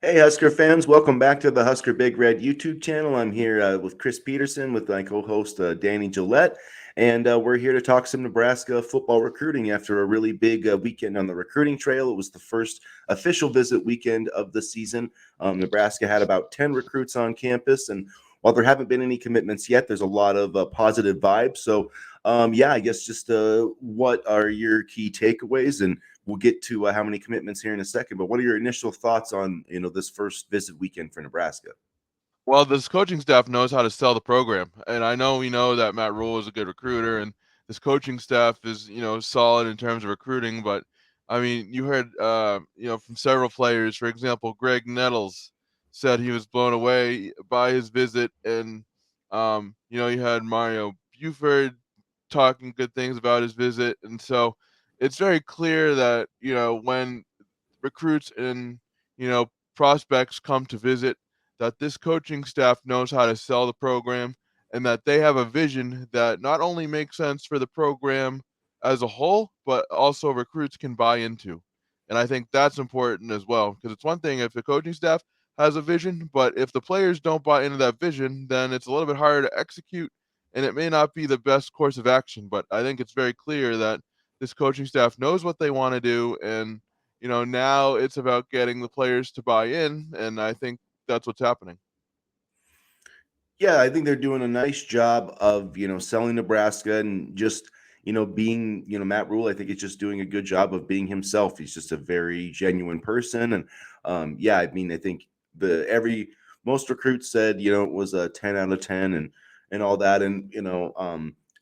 Hey, Husker fans, welcome back to the Husker Big Red YouTube channel. I'm here with Chris Peterson with my co host Danny Gillette, and we're here to talk some Nebraska football recruiting after a really big weekend on the recruiting trail. It was the first official visit weekend of the season. Nebraska had about 10 recruits on campus, and while there haven't been any commitments yet, there's a lot of positive vibes. So, yeah, I guess just what are your key takeaways? And we'll get to how many commitments here in a second. But what are your initial thoughts on this first visit weekend for Nebraska? Well, this coaching staff knows how to sell the program, and I know we know that Matt Rule is a good recruiter, and this coaching staff is solid in terms of recruiting. But I mean, you heard from several players. For example, Greg Nettles said he was blown away by his visit, and you had Mario Buford talking good things about his visit, and so it's very clear that when recruits and prospects come to visit, that this coaching staff knows how to sell the program and that they have a vision that not only makes sense for the program as a whole, but also recruits can buy into. And I think that's important as well, because it's one thing if the coaching staff has a vision, but if the players don't buy into that vision, then it's a little bit harder to execute and it may not be the best course of action. But I think it's very clear that this coaching staff knows what they want to do, and now it's about getting the players to buy in, and I think that's what's happening. Yeah, I think they're doing a nice job of selling Nebraska and just being Matt Rule. I think he's just doing a good job of being himself. He's just a very genuine person, and yeah, I mean, I think the every most recruits said it was a 10 out of 10 and all that, and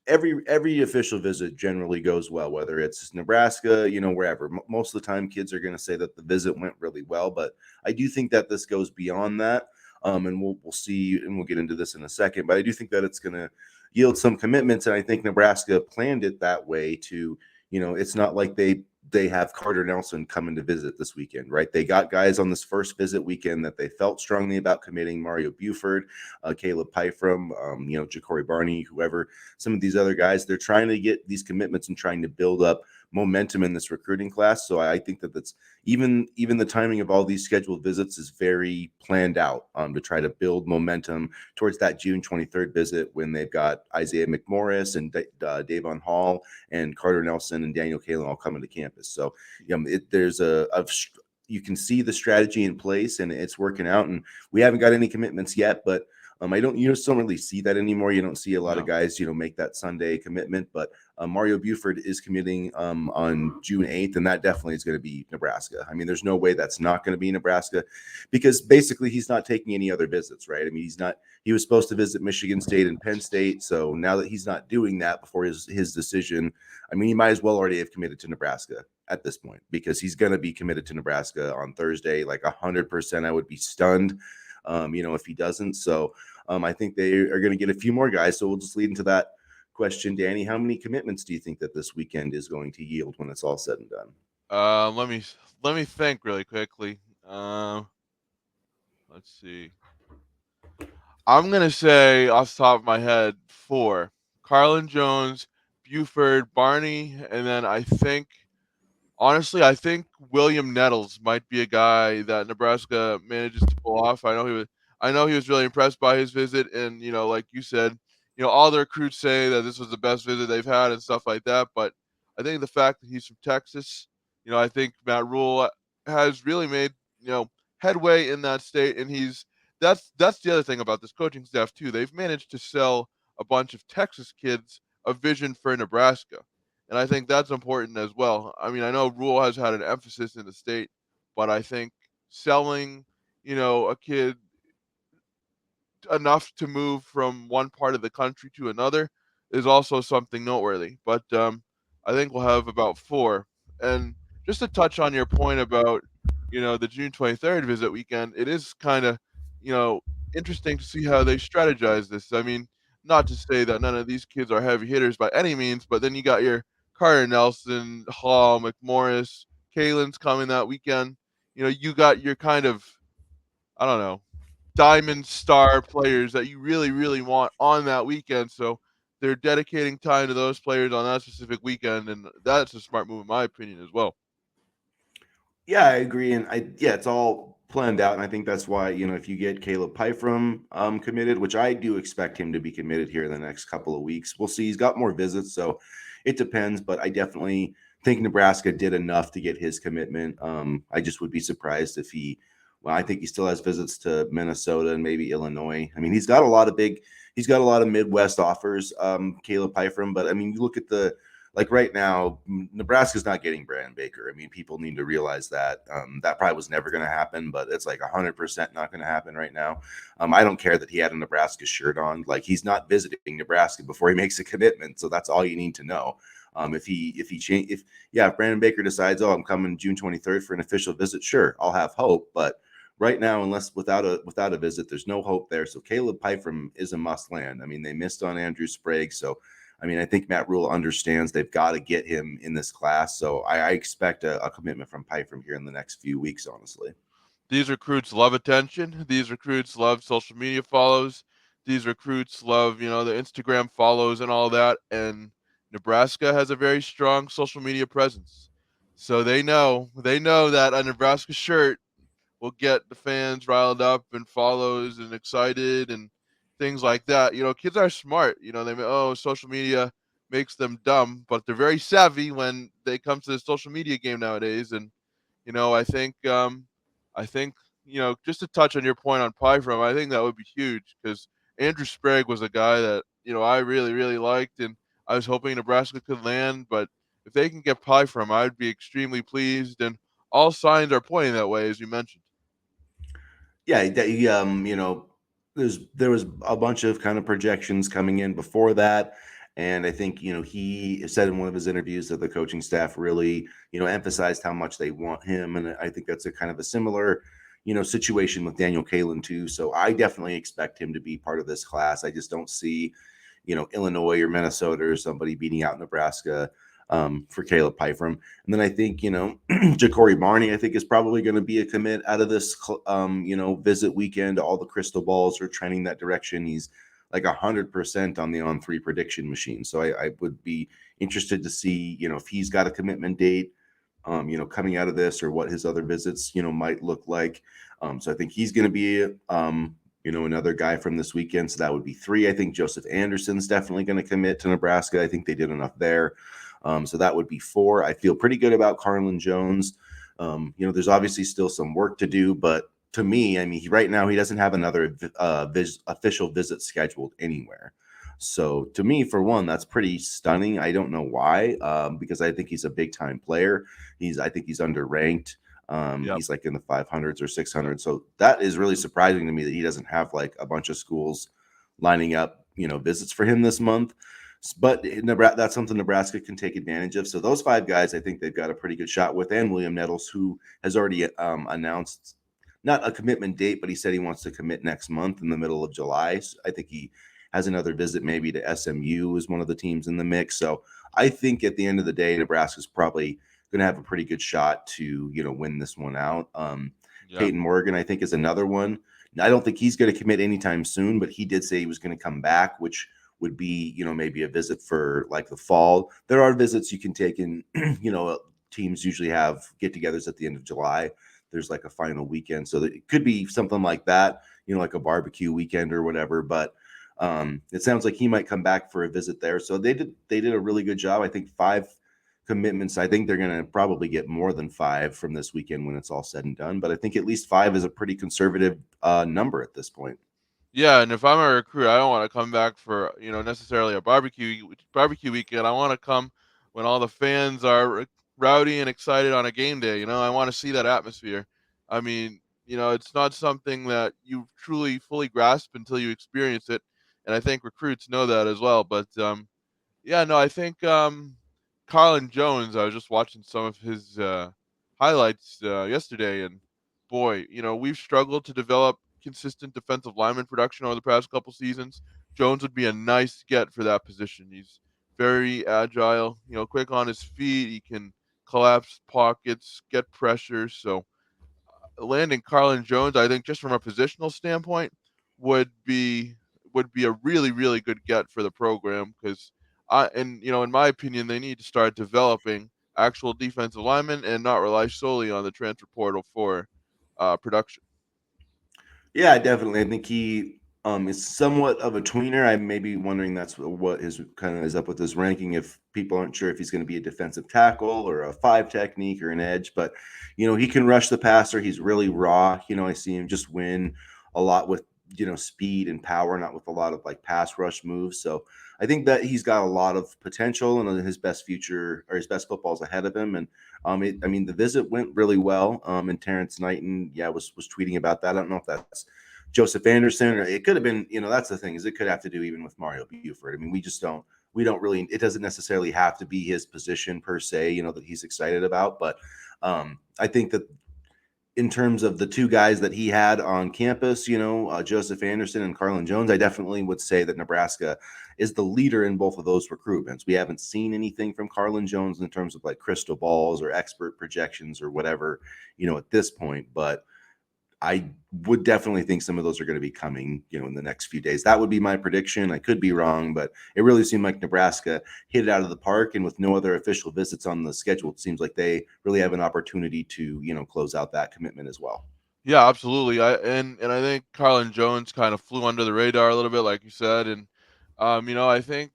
every official visit generally goes well, whether it's Nebraska, wherever. Most of the time, kids are going to say that the visit went really well, but I do think that this goes beyond that. And we'll see, and we'll get into this in a second. But I do think that it's going to yield some commitments, and I think Nebraska planned it that way to, it's not like they have Carter Nelson coming to visit this weekend, right? They got guys on this first visit weekend that they felt strongly about committing: Mario Buford, Caleb Pyfrom, Ja'Cory Barney, whoever. Some of these other guys, they're trying to get these commitments and trying to build up momentum in this recruiting class. So I think that that's even the timing of all these scheduled visits is very planned out to try to build momentum towards that June 23rd visit when they've got Isaiah McMorris and Davon Hall and Carter Nelson and Daniel Kalen all coming to campus. So there's you can see the strategy in place and it's working out. And we haven't got any commitments yet, but I don't. You just don't really see that anymore. You don't see a lot of No. guys, make that Sunday commitment. But Mario Buford is committing on June 8th, and that definitely is going to be Nebraska. I mean, there's no way that's not going to be Nebraska, because basically he's not taking any other visits, right? I mean, he's not. He was supposed to visit Michigan State and Penn State, so now that he's not doing that before his decision, I mean, he might as well already have committed to Nebraska at this point, because he's going to be committed to Nebraska on Thursday, like 100%. I would be stunned if he doesn't. So I think they are going to get a few more guys. So we'll just lead into that question, Danny. How many commitments do you think that this weekend is going to yield when it's all said and done? Let me think really quickly. Let's see. I'm gonna say off the top of my head four: Carlin Jones, Buford, Barney, and then honestly, I think William Nettles might be a guy that Nebraska manages to pull off. I know he was really impressed by his visit, and like you said, all the recruits say that this was the best visit they've had and stuff like that. But I think the fact that he's from Texas, I think Matt Rule has really made headway in that state, and that's the other thing about this coaching staff too. They've managed to sell a bunch of Texas kids a vision for Nebraska. And I think that's important as well. I mean, I know Rule has had an emphasis in the state, but I think selling, a kid enough to move from one part of the country to another is also something noteworthy. But I think we'll have about four. And just to touch on your point about, the June 23rd visit weekend, it is kind of, you know, interesting to see how they strategize this. I mean, not to say that none of these kids are heavy hitters by any means, but then you got your Carter Nelson, Hall, McMorris, Kalen's coming that weekend. You got your kind of, I don't know, diamond star players that you really, really want on that weekend. So they're dedicating time to those players on that specific weekend, and that's a smart move in my opinion as well. Yeah, I agree, and it's all planned out, and I think that's why, if you get Caleb Pyfrom committed, which I do expect him to be committed here in the next couple of weeks. We'll see. He's got more visits, so it depends, but I definitely think Nebraska did enough to get his commitment. I just would be surprised if I think he still has visits to Minnesota and maybe Illinois. I mean, he's got a lot of Midwest offers, Caleb Pyfrom, but I mean, you look at like right now, Nebraska's not getting Brandon Baker. I mean, people need to realize that. That probably was never going to happen, but it's like 100% not going to happen right now. I don't care that he had a Nebraska shirt on. Like, he's not visiting Nebraska before he makes a commitment. So that's all you need to know. If Brandon Baker decides, oh, I'm coming June 23rd for an official visit, sure, I'll have hope. But right now, unless without a visit, there's no hope there. So Caleb Pyfrom is a must land. I mean, they missed on Andrew Sprague, so I mean, I think Matt Rule understands they've got to get him in this class. So I expect a commitment from Pyfrom here in the next few weeks, honestly. These recruits love attention. These recruits love social media follows. These recruits love, the Instagram follows and all that. And Nebraska has a very strong social media presence. So they know that a Nebraska shirt will get the fans riled up and follows and excited and things like that. Kids are smart. Social media makes them dumb, but they're very savvy when they come to the social media game nowadays. And I think just to touch on your point on Pyfrom, I think that would be huge because Andrew Sprague was a guy that I really really liked, and I was hoping Nebraska could land. But if they can get Pyfrom, I'd be extremely pleased, and all signs are pointing that way, as you mentioned. Yeah, there was a bunch of kind of projections coming in before that, and I think he said in one of his interviews that the coaching staff really emphasized how much they want him, and I think that's a kind of a similar situation with Daniel Kalen too. So I definitely expect him to be part of this class. I just don't see Illinois or Minnesota or somebody beating out Nebraska for Caleb Pyfrom. And then I think, Ja'Cory Barney, I think, is probably going to be a commit out of this, visit weekend. All the crystal balls are trending that direction. He's like 100% on the on-3 prediction machine. So I would be interested to see, if he's got a commitment date, coming out of this, or what his other visits, might look like. So I think he's going to be, another guy from this weekend. So that would be 3. I think Joseph Anderson's definitely going to commit to Nebraska. I think they did enough there. So that would be 4. I feel pretty good about Carlin Jones. There's obviously still some work to do, but to me, I mean, right now he doesn't have another official visit scheduled anywhere. So to me, for one, that's pretty stunning. I don't know why, because I think he's a big time player. I think he's underranked. Yep. He's like in the 500s or 600s. So that is really surprising to me that he doesn't have like a bunch of schools lining up, visits for him this month. But that's something Nebraska can take advantage of. So those 5 guys, I think they've got a pretty good shot with, and William Nettles, who has already announced not a commitment date, but he said he wants to commit next month in the middle of July. So I think he has another visit maybe to SMU is one of the teams in the mix. So I think at the end of the day, Nebraska's probably going to have a pretty good shot to win this one out. Yeah. Peyton Morgan, I think, is another one. Now, I don't think he's going to commit anytime soon, but he did say he was going to come back, which would be maybe a visit for like the fall. There are visits you can take in. Teams usually have get-togethers at the end of July. There's like a final weekend, so it could be something like that. Like a barbecue weekend or whatever. But it sounds like he might come back for a visit there. So they did a really good job. I think 5 commitments. I think they're going to probably get more than 5 from this weekend when it's all said and done. But I think at least 5 is a pretty conservative number at this point. Yeah, and if I'm a recruit, I don't want to come back for necessarily a barbecue weekend. I want to come when all the fans are rowdy and excited on a game day. I want to see that atmosphere. I mean, it's not something that you truly fully grasp until you experience it, and I think recruits know that as well. But yeah, no, I think Carlin Jones. I was just watching some of his highlights yesterday, and boy, we've struggled to develop consistent defensive lineman production over the past couple seasons. Jones would be a nice get for that position. He's very agile, quick on his feet. He can collapse pockets, get pressure. So landing Carlin Jones, I think, just from a positional standpoint, would be would be a really really good get for the program because in my opinion, they need to start developing actual defensive linemen and not rely solely on the transfer portal for production. Yeah, definitely. I think he is somewhat of a tweener. I may be wondering that's what his kind of is up with his ranking. If people aren't sure if he's going to be a defensive tackle or a five technique or an edge, but he can rush the passer. He's really raw. I see him just win a lot with speed and power, not with a lot of like pass rush moves. So I think that he's got a lot of potential, and his best future or his best football is ahead of him. And I mean, the visit went really well. And Terrence Knighton, yeah, was tweeting about that. I don't know if that's Joseph Anderson, or it could have been. That's the thing, is it could have to do even with Mario Buford. I mean, we don't really. It doesn't necessarily have to be his position per se. That he's excited about, but I think that in terms of the two guys that he had on campus, Joseph Anderson and Carlin Jones, I definitely would say that Nebraska is the leader in both of those recruitments. We haven't seen anything from Carlin Jones in terms of like crystal balls or expert projections or whatever, at this point. But I would definitely think some of those are going to be coming, in the next few days. That would be my prediction. I could be wrong, but it really seemed like Nebraska hit it out of the park. And with no other official visits on the schedule, it seems like they really have an opportunity to, close out that commitment as well. Yeah, absolutely. And I think Carlin Jones kind of flew under the radar a little bit, like you said, and I think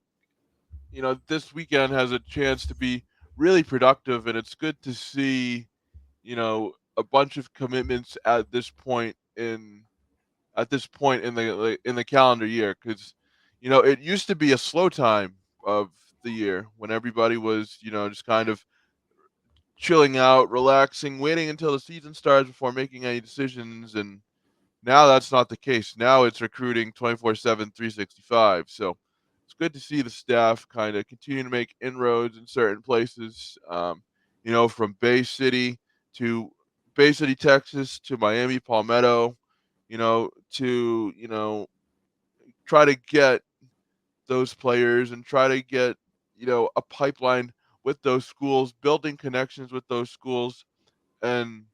this weekend has a chance to be really productive, and it's good to see a bunch of commitments at this point in the in the calendar year, because it used to be a slow time of the year when everybody was just kind of chilling out, relaxing, waiting until the season starts before making any decisions. And now that's not the case. Now it's recruiting 24/7, 365. So it's good to see the staff kind of continue to make inroads in certain places. From to Bay City, Texas, to Miami, Palmetto, to try to get those players and try to get a pipeline with those schools, building connections with those schools. And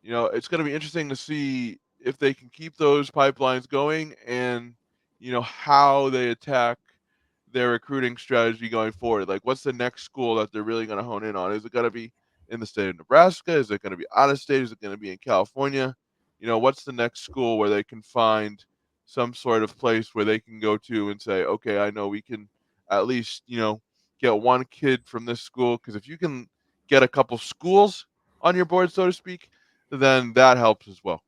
it's going to be interesting to see if they can keep those pipelines going, and how they attack their recruiting strategy going forward. Like, what's the next school that they're really going to hone in on? Is it going to be in the state of Nebraska? Is it going to be out of state? Is it going to be in California? What's the next school where they can find some sort of place where they can go to and say, okay, I know we can at least get one kid from this school. Because if you can get a couple schools on your board, so to speak, then that helps as well.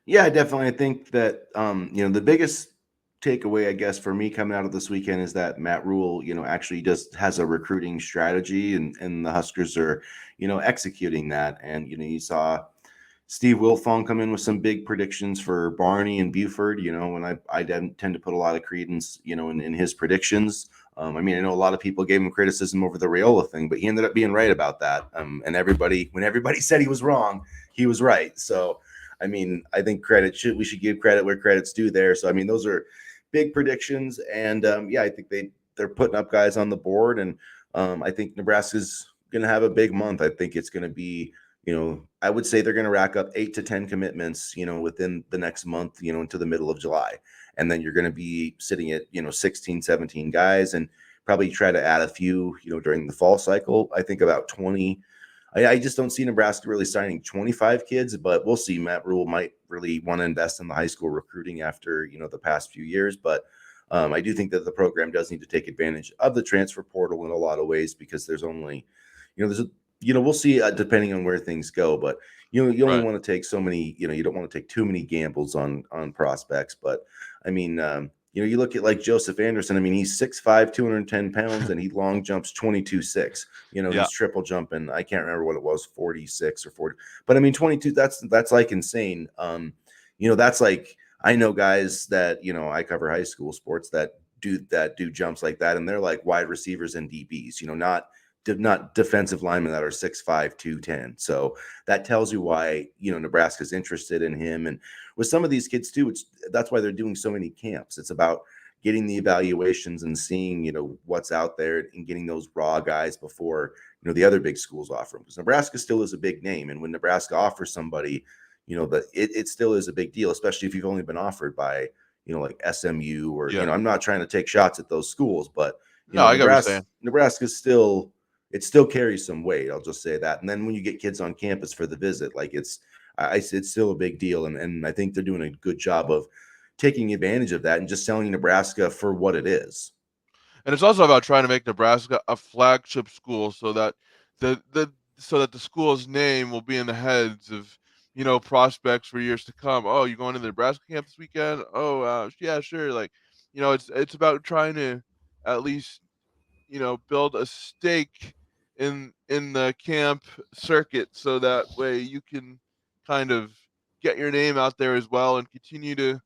Yeah, definitely. I think that the biggest takeaway, I guess, for me coming out of this weekend is that Matt Rule, actually just has a recruiting strategy, and the Huskers are, executing that. And you saw Steve Wilfong come in with some big predictions for Barney and Buford, and I tend to put a lot of credence, in his predictions. I mean, I know a lot of people gave him criticism over the Raiola thing, but he ended up being right about that. And when everybody said he was wrong, he was right. So, I mean, I think we should give credit where credit's due there. So, I mean, those are big predictions, and yeah, I think they're putting up guys on the board, and I think Nebraska's going to have a big month. I think it's going to be, I would say they're going to rack up 8 to 10 commitments, within the next month, into the middle of July. And then you're going to be sitting at, 16, 17 guys, and probably try to add a few, during the fall cycle. I think about 20. I just don't see Nebraska really signing 25 kids, but we'll see. Matt Rule might really want to invest in the high school recruiting after, the past few years. But I do think that the program does need to take advantage of the transfer portal in a lot of ways, because there's only, there's a, we'll see, depending on where things go, but you only Right. want to take so many, you don't want to take too many gambles on prospects. But I mean, you look at like Joseph Anderson. I mean, he's 6'5", 210 pounds, and he long jumps 22.6. Yeah. He's triple jumping. I can't remember what it was, 46 or 40. But I mean, 22, that's like insane. That's like, I know guys that, I cover high school sports that do jumps like that, and they're like wide receivers and DBs, not defensive linemen that are 6'5", 210. So that tells you why, Nebraska's interested in him. And with some of these kids too, that's why they're doing so many camps. It's about getting the evaluations and seeing, what's out there, and getting those raw guys before, the other big schools offer them. Because Nebraska still is a big name. And when Nebraska offers somebody, it still is a big deal, especially if you've only been offered by, like SMU, or, Yeah. I'm not trying to take shots at those schools, but, No, I get what you're saying. Nebraska's still, it still carries some weight. I'll just say that. And then when you get kids on campus for the visit, like it's still a big deal, and I think they're doing a good job of taking advantage of that and just selling Nebraska for what it is. And it's also about trying to make Nebraska a flagship school so that the school's name will be in the heads of, prospects for years to come. Oh, you going to the Nebraska camp this weekend? Oh, yeah, sure. Like, it's about trying to at least, build a stake in the camp circuit so that way you can kind of get your name out there as well and continue to,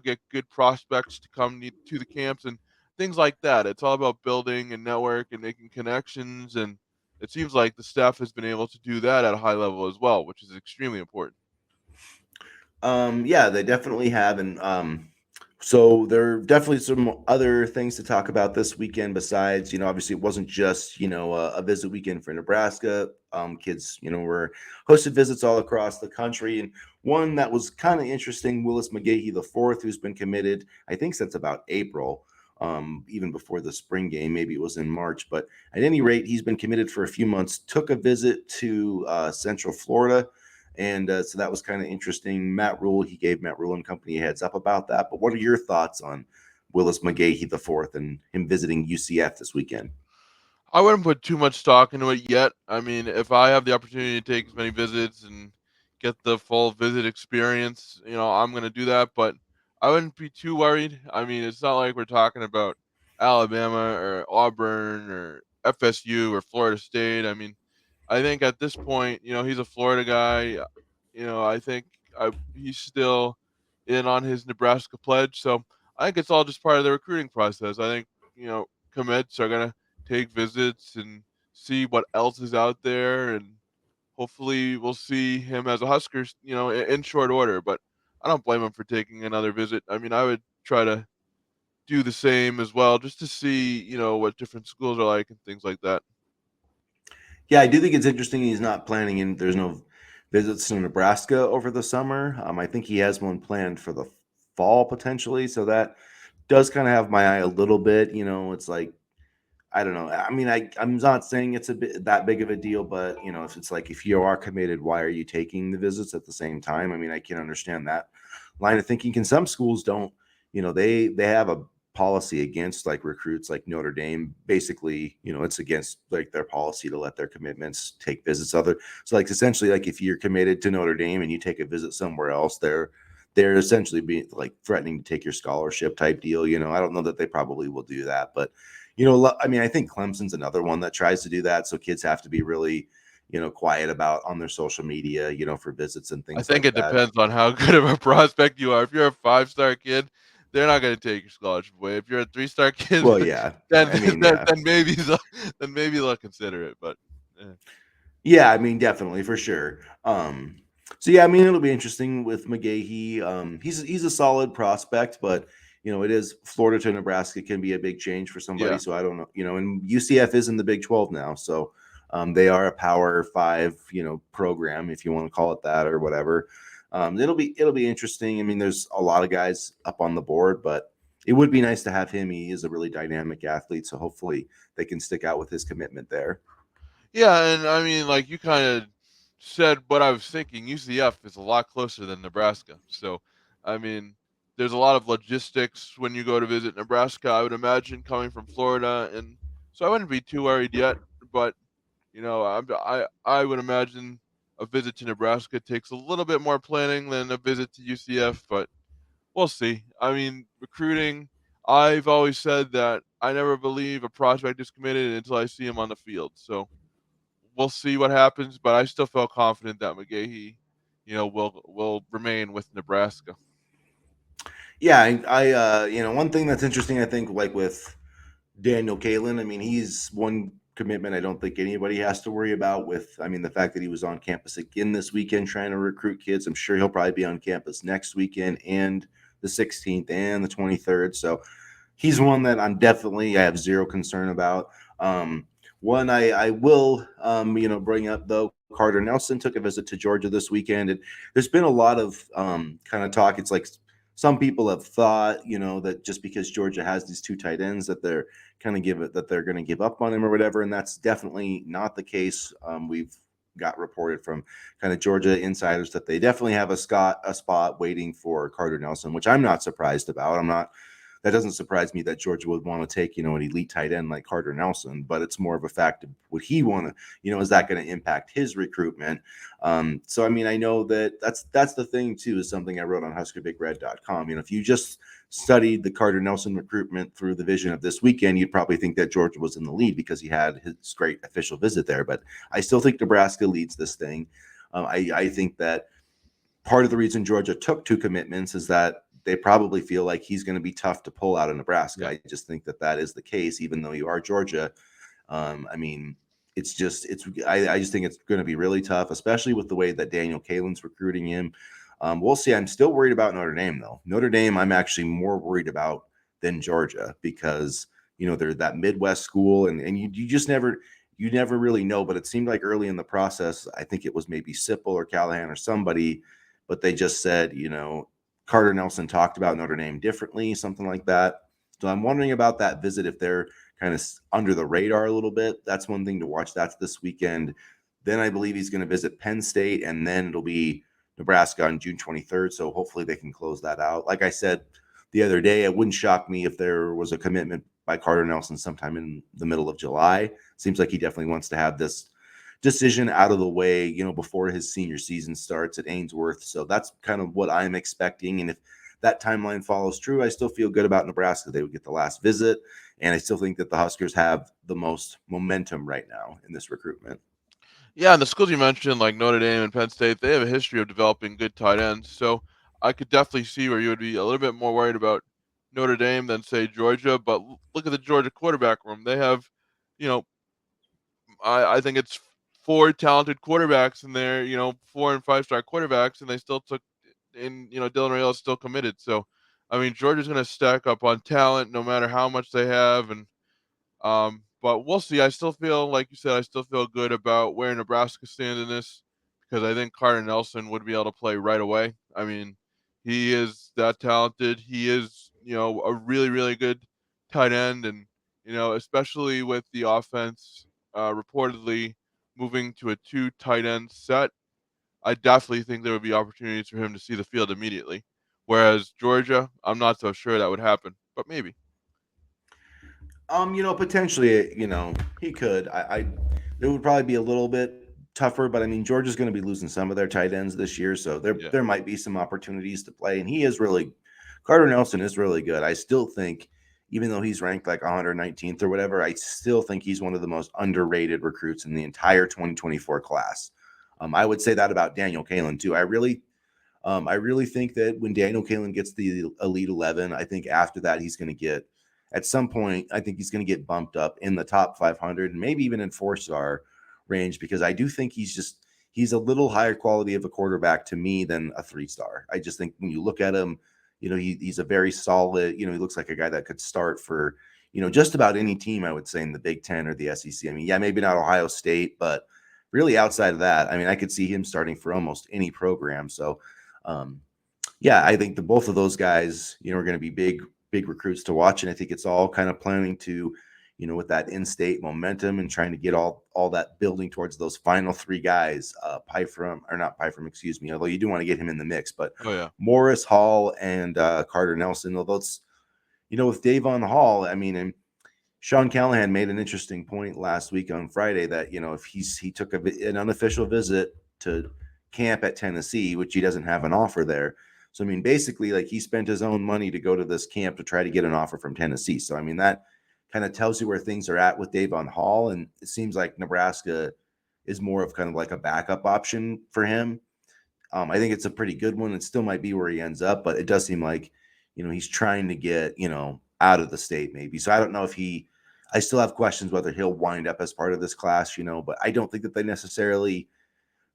get good prospects to come to the camps and things like that. It's all about building and network and making connections, and it seems like the staff has been able to do that at a high level as well, which is extremely important. Yeah, they definitely have, and so there are definitely some other things to talk about this weekend. Besides, obviously it wasn't just a visit weekend for Nebraska. Kids, were hosted visits all across the country, and one that was kind of interesting. Willis McGahee the fourth, who's been committed, I think since about April. Even before the spring game, maybe it was in March, but at any rate, he's been committed for a few months. Took a visit to Central Florida, and so that was kind of interesting. He gave Matt Rule and company a heads up about that. But what are your thoughts on Willis McGahee the fourth and him visiting UCF this weekend? I wouldn't put too much stock into it yet. I mean, if I have the opportunity to take as many visits and get the full visit experience, I'm going to do that, but I wouldn't be too worried. I mean, it's not like we're talking about Alabama or Auburn or FSU or Florida State. I mean, I think at this point, he's a Florida guy. I think he's still in on his Nebraska pledge. So I think it's all just part of the recruiting process. I think, commits are going to take visits and see what else is out there. And hopefully we'll see him as a Huskers, in short order. But I don't blame him for taking another visit. I mean, I would try to do the same as well just to see, what different schools are like and things like that. Yeah, I do think it's interesting he's not planning and there's no visits to Nebraska over the summer. I think he has one planned for the fall potentially, so that does kind of have my eye a little bit. It's like I don't know. I mean, I'm not saying it's a bit that big of a deal, but if it's like if you are committed, why are you taking the visits at the same time? I mean, I can understand that line of thinking. Can some schools don't? They have a policy against like recruits like Notre Dame. Basically, it's against like their policy to let their commitments take visits other. So like essentially, like if you're committed to Notre Dame and you take a visit somewhere else, they're essentially being like threatening to take your scholarship type deal. I don't know that they probably will do that, but I mean, I think Clemson's another one that tries to do that. So kids have to be really, quiet about on their social media, for visits and I things think like it that. depends on how good of a prospect you are. If you're a five-star kid, they're not gonna take your scholarship away. If you're a three-star kid, Well, yeah. then I mean, then yeah. then maybe they'll then maybe they'll consider it, but, eh. Yeah, I mean, definitely for sure. So yeah, I mean, it'll be interesting with McGahee. He's a solid prospect, but it is Florida to Nebraska can be a big change for somebody. Yeah. So I don't know, and UCF is in the Big 12 now, so they are a Power Five, program if you want to call it that or whatever. It'll be interesting. I mean, there's a lot of guys up on the board, but it would be nice to have him. He is a really dynamic athlete, so hopefully they can stick out with his commitment there. Yeah, and I mean, like, you kinda said what I was thinking. UCF is a lot closer than Nebraska. So, I mean, there's a lot of logistics when you go to visit Nebraska, I would imagine, coming from Florida, and so I wouldn't be too worried yet, but, I would imagine a visit to Nebraska takes a little bit more planning than a visit to UCF, but we'll see. I mean, recruiting, I've always said that I never believe a prospect is committed until I see him on the field. So we'll see what happens, but I still feel confident that McGahee, will remain with Nebraska. Yeah, one thing that's interesting, I think, like with Daniel Kalen, I mean, he's one commitment I don't think anybody has to worry about. I mean, the fact that he was on campus again this weekend trying to recruit kids. I'm sure he'll probably be on campus next weekend and the 16th and the 23rd. So he's one that I have zero concern about. One I will bring up though. Carter Nelson took a visit to Georgia this weekend, and there's been a lot of kind of talk. It's like some people have thought, that just because Georgia has these two tight ends that they're kind of they're going to give up on him or whatever, and that's definitely not the case. got reported from kind of Georgia insiders that they definitely have a spot waiting for Carter Nelson, which I'm not surprised about. I'm not that doesn't surprise me that Georgia would want to take, an elite tight end like Carter Nelson, but it's more of a fact of would he want to, is that going to impact his recruitment? So, I mean, I know that's the thing too, is something I wrote on HuskerBigRed.com. If you just studied the Carter Nelson recruitment through the vision of this weekend, you'd probably think that Georgia was in the lead because he had his great official visit there. But I still think Nebraska leads this thing. I think that part of the reason Georgia took two commitments is that they probably feel like he's going to be tough to pull out of Nebraska. Yeah. I just think that is the case, even though you are Georgia. I mean, I just think it's going to be really tough, especially with the way that Daniel Kalen's recruiting him. We'll see. I'm still worried about Notre Dame, though. Notre Dame, I'm actually more worried about than Georgia because they're that Midwest school, and you just never really know. But it seemed like early in the process, I think it was maybe Sipple or Callahan or somebody, but they just said, Carter Nelson talked about Notre Dame differently, something like that. So I'm wondering about that visit if they're kind of under the radar a little bit. That's one thing to watch. That's this weekend. Then I believe he's going to visit Penn State, and then it'll be Nebraska on June 23rd. So hopefully they can close that out. Like I said the other day, it wouldn't shock me if there was a commitment by Carter Nelson sometime in the middle of July. Seems like he definitely wants to have this decision out of the way, before his senior season starts at Ainsworth. So that's kind of what I'm expecting. And if that timeline follows true, I still feel good about Nebraska. They would get the last visit. And I still think that the Huskers have the most momentum right now in this recruitment. Yeah, and the schools you mentioned, like Notre Dame and Penn State, they have a history of developing good tight ends. So I could definitely see where you would be a little bit more worried about Notre Dame than say Georgia. But look at the Georgia quarterback room. They have, you know, I think it's four talented quarterbacks in there. 4 and 5 star quarterbacks, and they still took and Dylan Raiola is still committed. So I mean Georgia's going to stack up on talent no matter how much they have, and but we'll see. I still feel, like you said, I still feel good about where Nebraska stands in this because I think Carter Nelson would be able to play right away. I mean, he is that talented. He is, a really, really good tight end, and especially with the offense reportedly moving to a two tight end set, I definitely think there would be opportunities for him to see the field immediately. Whereas Georgia, I'm not so sure that would happen, but maybe. Potentially, he could. It would probably be a little bit tougher, but I mean, Georgia's going to be losing some of their tight ends this year, so Yeah. there might be some opportunities to play. And Carter Nelson is really good. I still think, even though he's ranked like 119th or whatever, I still think he's one of the most underrated recruits in the entire 2024 class. I would say that about Daniel Kalen too. I really think that when Daniel Kalen gets the Elite 11, I think after that he's going to get, at some point, I think he's going to get bumped up in the top 500 and maybe even in 4-star range because I do think he's a little higher quality of a quarterback to me than a 3-star. I just think when you look at him, he's a very solid, he looks like a guy that could start for, just about any team, I would say, in the Big Ten or the SEC. I mean, yeah, maybe not Ohio State, but really outside of that, I mean, I could see him starting for almost any program. So, um, yeah, I think the both of those guys, are going to be big recruits to watch, and I think it's all kind of planning to, with that in-state momentum and trying to get all that building towards those final three guys, not Pyfrom, excuse me, although you do want to get him in the mix, but Oh yeah. Morris, Hall, and Carter Nelson. Although it's, with Davon Hall, I mean, and Sean Callahan made an interesting point last week on Friday that if he took an unofficial visit to camp at Tennessee, which he doesn't have an offer there. So I mean, basically, like he spent his own money to go to this camp to try to get an offer from Tennessee. So I mean, that kind of tells you where things are at with Davon Hall, and it seems like Nebraska is more of kind of like a backup option for him. I think it's a pretty good one. It still might be where he ends up, but it does seem like, he's trying to get, out of the state maybe. So I don't know if I still have questions whether he'll wind up as part of this class, but I don't think that they necessarily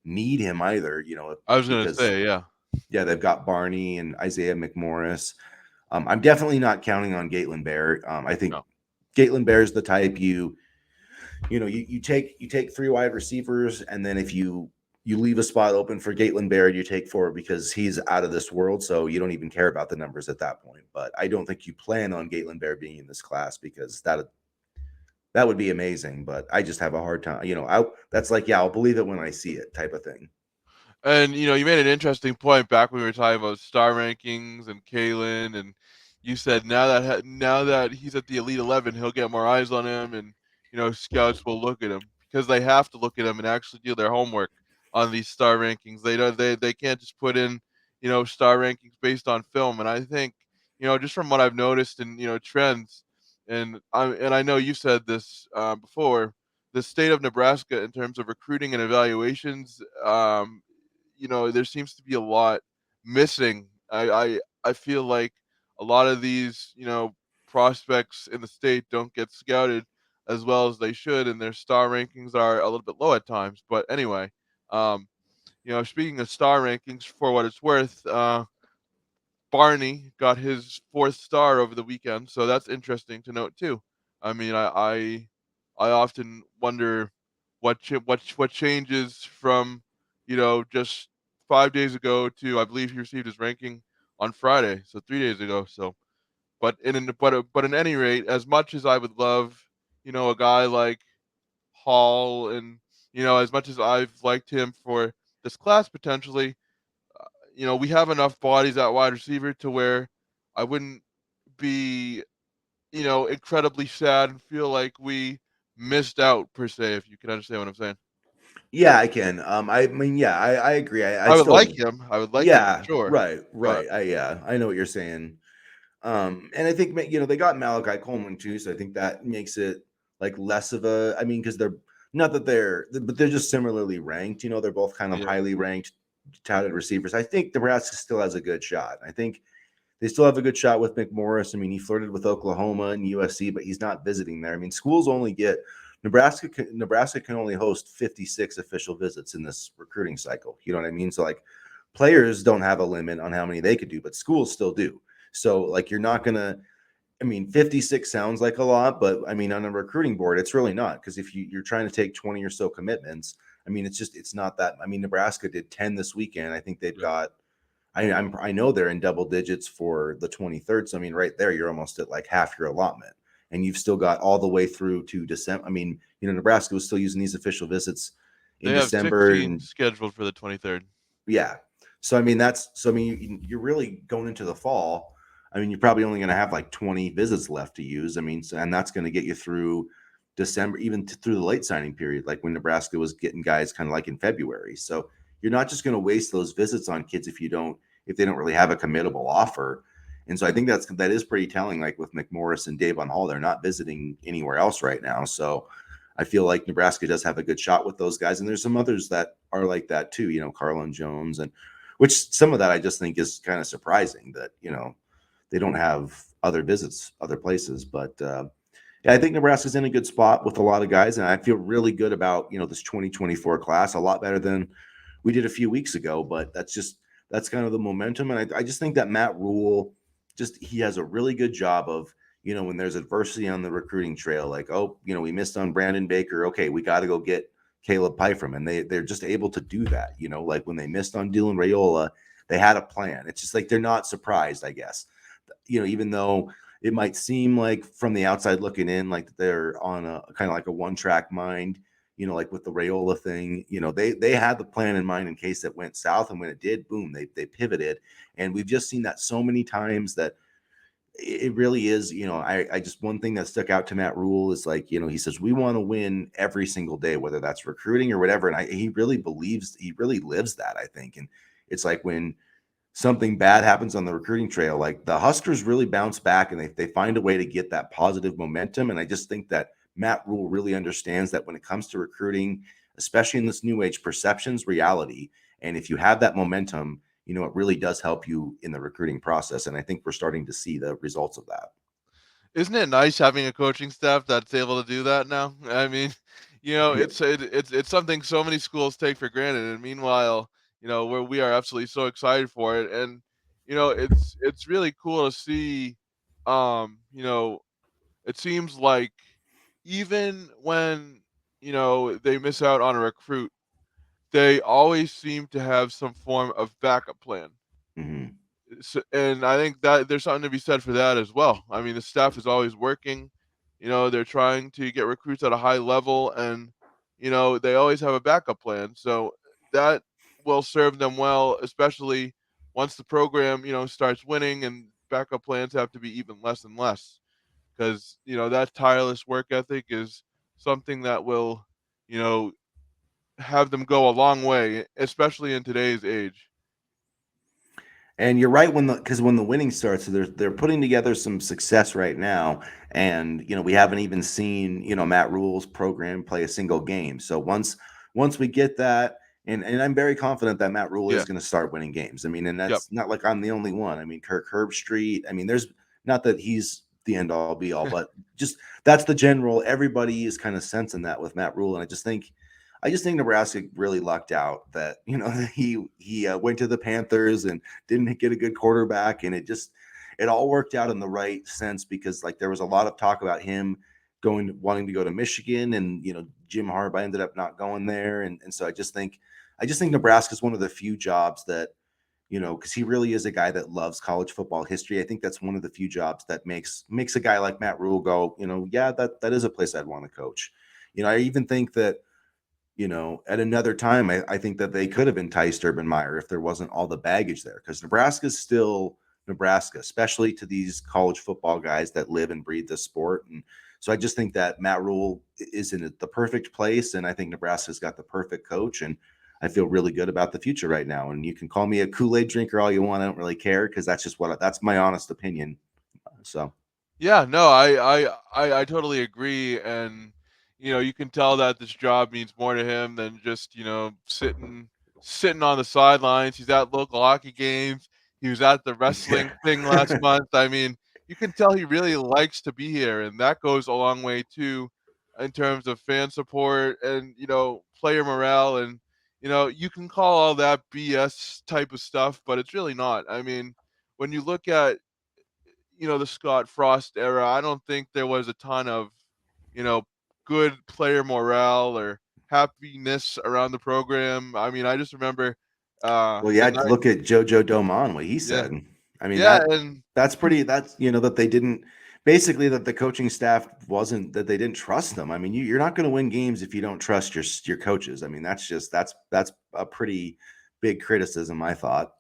need him either, I was gonna because, say, yeah. yeah, they've got Barney and Isaiah McMorris. I'm definitely not counting on Gatelin Bear. I think No. Gatelin Bear is the type you take three wide receivers, and then if you leave a spot open for Gatelin Barrett, you take four because he's out of this world. So you don't even care about the numbers at that point. But I don't think you plan on Gatelin Barrett being in this class because That would be amazing, but I just have a hard time. I that's like, yeah, I'll believe it when I see it type of thing. And you made an interesting point back when we were talking about star rankings and Kalen, and you said now that he's at the Elite 11, he'll get more eyes on him, and scouts will look at him because they have to look at him and actually do their homework on these star rankings. They don't they can't just put in star rankings based on film. And I think just from what I've noticed and trends, and I know you said this before, the state of Nebraska in terms of recruiting and evaluations. There seems to be a lot missing. I feel like a lot of these, prospects in the state don't get scouted as well as they should, and their star rankings are a little bit low at times. But anyway, um, speaking of star rankings, for what it's worth, Barney got his fourth star over the weekend, so that's interesting to note too. I mean, I often wonder what changes from just 5 days ago to I believe he received his ranking on Friday, so 3 days ago. So, but in any rate, as much as I would love a guy like Hall, and as much as I've liked him for this class potentially, we have enough bodies at wide receiver to where I wouldn't be, incredibly sad and feel like we missed out per se, if you can understand what I'm saying. Yeah, I can. I mean, yeah, I agree. I I would like still, him. I would like him for yeah, sure. right, But right. Yeah, I know what you're saying. And I think they got Malachi Coleman too, so I think that makes it like less of a. I mean, because they're not that but they're just similarly ranked. They're both kind of yeah, highly ranked, touted receivers. I think Nebraska still has a good shot. I think they still have a good shot with McMorris. I mean, he flirted with Oklahoma and USC, but he's not visiting there. I mean, schools only get Nebraska can only host 56 official visits in this recruiting cycle. You know what I mean? So like players don't have a limit on how many they could do, but schools still do. So like you're not gonna. I mean, 56 sounds like a lot, but I mean, on a recruiting board, it's really not because if you're trying to take 20 or so commitments, I mean, it's not that. I mean, Nebraska did 10 this weekend. I think they've yeah. got I know they're in double digits for the 23rd. So I mean, right there, you're almost at like half your allotment, and you've still got all the way through to December. I mean, Nebraska was still using these official visits They in have December, 16 and scheduled for the 23rd. yeah. So I mean, you're really going into the fall. I mean, you're probably only going to have like 20 visits left to use. I mean, and that's going to get you through December, even through the late signing period, like when Nebraska was getting guys kind of like in February. So you're not just going to waste those visits on kids if they don't really have a committable offer. And so I think that is pretty telling. Like with McMorris and Dave on Hall, they're not visiting anywhere else right now. So I feel like Nebraska does have a good shot with those guys, and there's some others that are like that too. Carlin Jones, and which some of that I just think is kind of surprising that they don't have other visits other places. But yeah, I think Nebraska's in a good spot with a lot of guys, and I feel really good about this 2024 class, a lot better than we did a few weeks ago. But that's kind of the momentum, and I just think that Matt Rule he has a really good job of when there's adversity on the recruiting trail, like we missed on Brandon Baker, okay, we got to go get Caleb Pyfrom, and they're just able to do that. Like when they missed on Dylan Raiola, they had a plan. It's just like they're not surprised, I guess. Even though it might seem like from the outside looking in, like they're on a kind of like a one-track mind, like with the Rayola thing, they had the plan in mind in case it went south, and when it did, boom, they pivoted. And we've just seen that so many times that it really is, I just one thing that stuck out to Matt Rule is like, he says we want to win every single day, whether that's recruiting or whatever. And he really lives that, I think. And it's like when something bad happens on the recruiting trail, like the Huskers really bounce back and they find a way to get that positive momentum. And I just think that Matt Rule really understands that when it comes to recruiting, especially in this new age, perception's reality. And if you have that momentum, it really does help you in the recruiting process. And I think we're starting to see the results of that. Isn't it nice having a coaching staff that's able to do that now? I mean, Yeah. it's something so many schools take for granted, and meanwhile, where we are absolutely so excited for it, and it's really cool to see. You know, it seems like even when they miss out on a recruit, they always seem to have some form of backup plan. Mm-hmm. And I think that there's something to be said for that as well. I mean, the staff is always working. They're trying to get recruits at a high level, and they always have a backup plan. So that will serve them well, especially once the program starts winning, and backup plans have to be even less and less, because that tireless work ethic is something that will you know have them go a long way, especially in today's age. And you're right because when the winning starts, so they're putting together some success right now, and we haven't even seen Matt Rule's program play a single game. So once we get that, and I'm very confident that Matt Rule is Yeah. going to start winning games. I mean, and Yep. that's not like I'm the only one. I mean, Kirk Herbstreit. I mean, there's not that he's the end all be all, but just that's the general. Everybody is kind of sensing that with Matt Rule, and I just think Nebraska really lucked out that he went to the Panthers and didn't get a good quarterback, and it all worked out in the right sense because like there was a lot of talk about him wanting to go to Michigan, and Jim Harbaugh ended up not going there, and so I just think Nebraska is one of the few jobs that because he really is a guy that loves college football history. I think that's one of the few jobs that makes a guy like Matt Rule go, yeah, that is a place I'd want to coach. I even think that at another time, I think that they could have enticed Urban Meyer if there wasn't all the baggage there, because Nebraska's still Nebraska, especially to these college football guys that live and breathe the sport. And so I just think that Matt Rule is in the perfect place, and I think Nebraska's got the perfect coach, and I feel really good about the future right now. And you can call me a Kool-Aid drinker all you want. I don't really care because that's my honest opinion. So Yeah, no, I totally agree, and you can tell that this job means more to him than just sitting on the sidelines. He's at local hockey games. He was at the yeah. wrestling thing last month. I mean, you can tell he really likes to be here, and that goes a long way too, in terms of fan support and player morale, and you can call all that BS type of stuff, but it's really not. I mean, when you look at the Scott Frost era, I don't think there was a ton of, you know, good player morale or happiness around the program. I mean, I just remember Well, the yeah, night. look at JoJo Doman, what he Yeah. said. I mean, Yeah, and that's pretty that's that they didn't basically that the coaching staff wasn't that they didn't trust them. I mean, you're not going to win games if you don't trust your coaches. I mean, that's a pretty big criticism, I thought.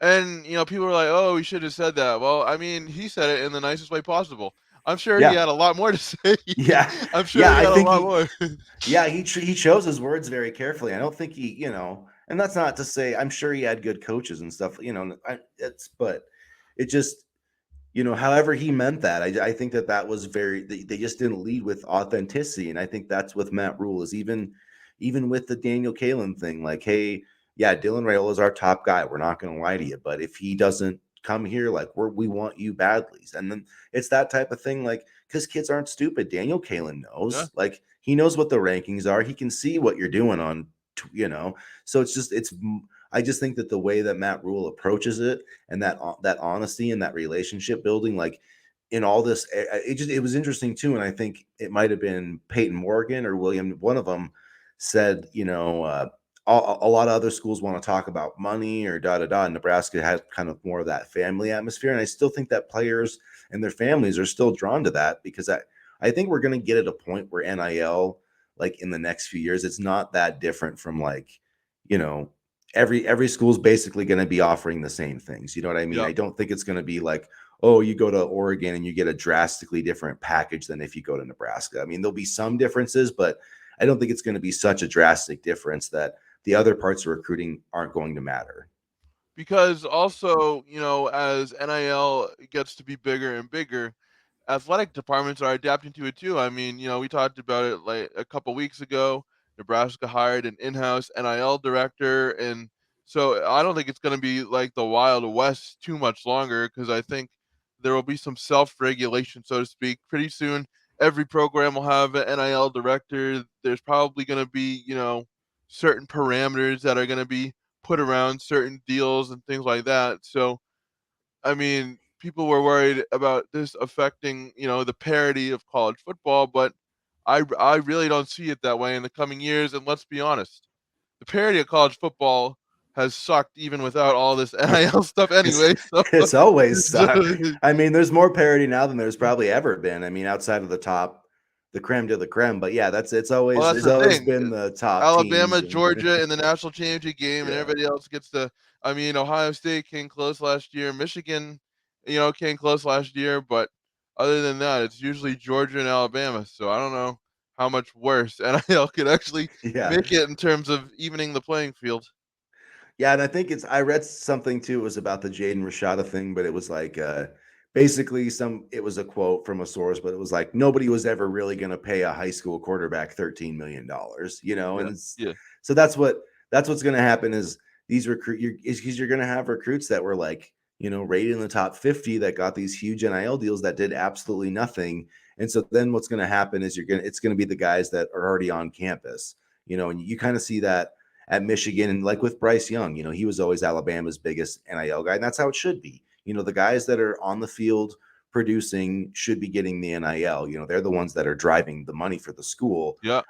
people were like, "Oh, he should have said that." Well, I mean, he said it in the nicest way possible. I'm sure he Yeah. had a lot more to say. Yeah. I'm sure Yeah, he I had a think lot more. he chose his words very carefully. I don't think and that's not to say I'm sure he had good coaches and stuff, but it just however he meant that, I think that was they just didn't lead with authenticity, and I think that's with Matt Rule is even with the Daniel Kalen thing, like, hey, yeah, Dylan Rayola is our top guy. We're not going to lie to you, but if he doesn't come here, like we want you badly, and then it's that type of thing, like because kids aren't stupid. Daniel Kalen Yeah, knows, like he knows what the rankings are. He can see what you're doing on, so I just think that the way that Matt Rule approaches it and that honesty and that relationship building, like in all this, it was interesting too. And I think it might have been Peyton Morgan or William, one of them said, a lot of other schools want to talk about money or da da da. And Nebraska had kind of more of that family atmosphere, and I still think that players and their families are still drawn to that because I think we're going to get at a point where NIL, like in the next few years, it's not that different from like, you know, every school is basically going to be offering the same things. You know what I mean? yeah. I don't think it's going to be like, oh, you go to Oregon and you get a drastically different package than if you go to Nebraska. I mean, there'll be some differences, but I don't think it's going to be such a drastic difference that the other parts of recruiting aren't going to matter. Because also, as NIL gets to be bigger and bigger, athletic departments are adapting to it too. I mean, we talked about it like a couple weeks ago. Nebraska hired an in-house NIL director, and so I don't think it's going to be like the Wild West too much longer, because I think there will be some self-regulation, so to speak, pretty soon. Every program will have an NIL director. There's probably going to be, certain parameters that are going to be put around certain deals and things like that. So I mean, people were worried about this affecting, the parity of college football, but I really don't see it that way in the coming years. And let's be honest, the parity of college football has sucked even without all this NIL stuff it's anyway. So, it's always so sucked. I mean, there's more parity now than there's probably ever been. I mean, outside of the top the creme de la creme. But yeah, Well, that's it's the always thing. been the top Alabama, teams. And Georgia in the national championship game, and yeah, everybody else gets to. I mean, Ohio State came close last year. Michigan, came close last year, but other than that, it's usually Georgia and Alabama. So I don't know how much worse NIL could actually yeah. make it in terms of evening the playing field. Yeah, and I think I read something too. It was about the Jaden Rashada thing, but it was like basically it was a quote from a source, but it was like nobody was ever really going to pay a high school quarterback $13 million, Yeah, and yeah, so that's what's going to happen is these you're going to have recruits that were like rated in the top 50 that got these huge NIL deals that did absolutely nothing, and so then what's going to happen is it's going to be the guys that are already on campus, and you kind of see that at Michigan. And like with Bryce Young, he was always Alabama's biggest NIL guy. And that's how it should be. The guys that are on the field producing should be getting the NIL. They're the ones that are driving the money for the school. yeah,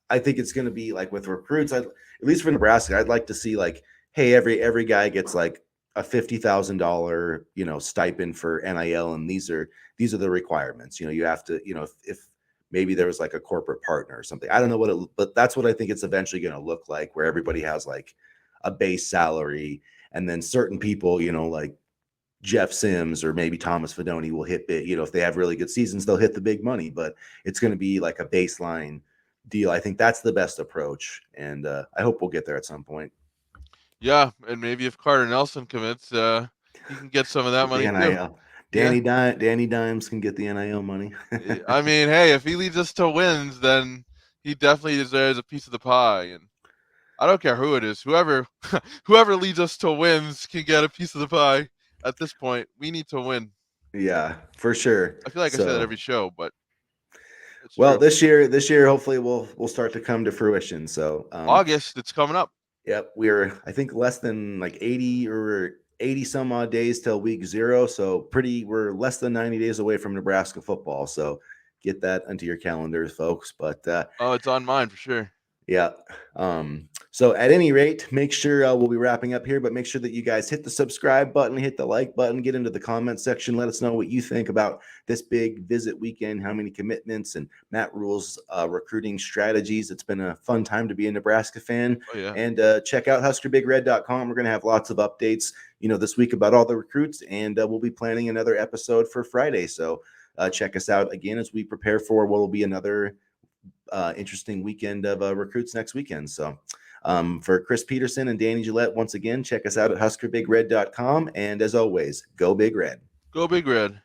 I think it's going to be like with recruits, at least for Nebraska, I'd like to see like, hey, every guy gets like a $50,000, stipend for NIL. And these are the requirements. You have to, if maybe there was like a corporate partner or something. I don't know but that's what I think it's eventually going to look like, where everybody has like a base salary, and then certain people, like Jeff Sims or maybe Thomas Fedoni will hit big. If they have really good seasons, they'll hit the big money, but it's going to be like a baseline deal. I think that's the best approach, and I hope we'll get there at some point. yeah. And maybe if Carter Nelson commits, he can get some of that Get the money too. NIL. Yeah. Danny Dimes can get the NIL money. I mean, hey, if he leads us to wins, then he definitely deserves a piece of the pie. And I don't care who it is, whoever whoever leads us to wins can get a piece of the pie. At this point, we need to win. Yeah, for sure. I feel like I say that So, every show, but it's well, true. this year, hopefully we'll start to come to fruition. So, August, it's coming up. yep, we're I think less than like 80 some odd days till week 0. So we're less than 90 days away from Nebraska football. So get that into your calendars, folks. But Oh, it's on mine for sure. yeah. So at any rate, make sure we'll be wrapping up here, but make sure that you guys hit the subscribe button, hit the like button, get into the comment section. Let us know what you think about this big visit weekend, how many commitments, and Matt Rule's recruiting strategies. It's been a fun time to be a Nebraska fan. Oh yeah. And check out HuskerBigRed.com. We're going to have lots of updates, this week about all the recruits, and we'll be planning another episode for Friday. So check us out again as we prepare for what will be another interesting weekend of recruits next weekend. So for Chris Peterson and Danny Gillette, once again, check us out at HuskerBigRed.com. And as always, go Big Red. Go Big Red.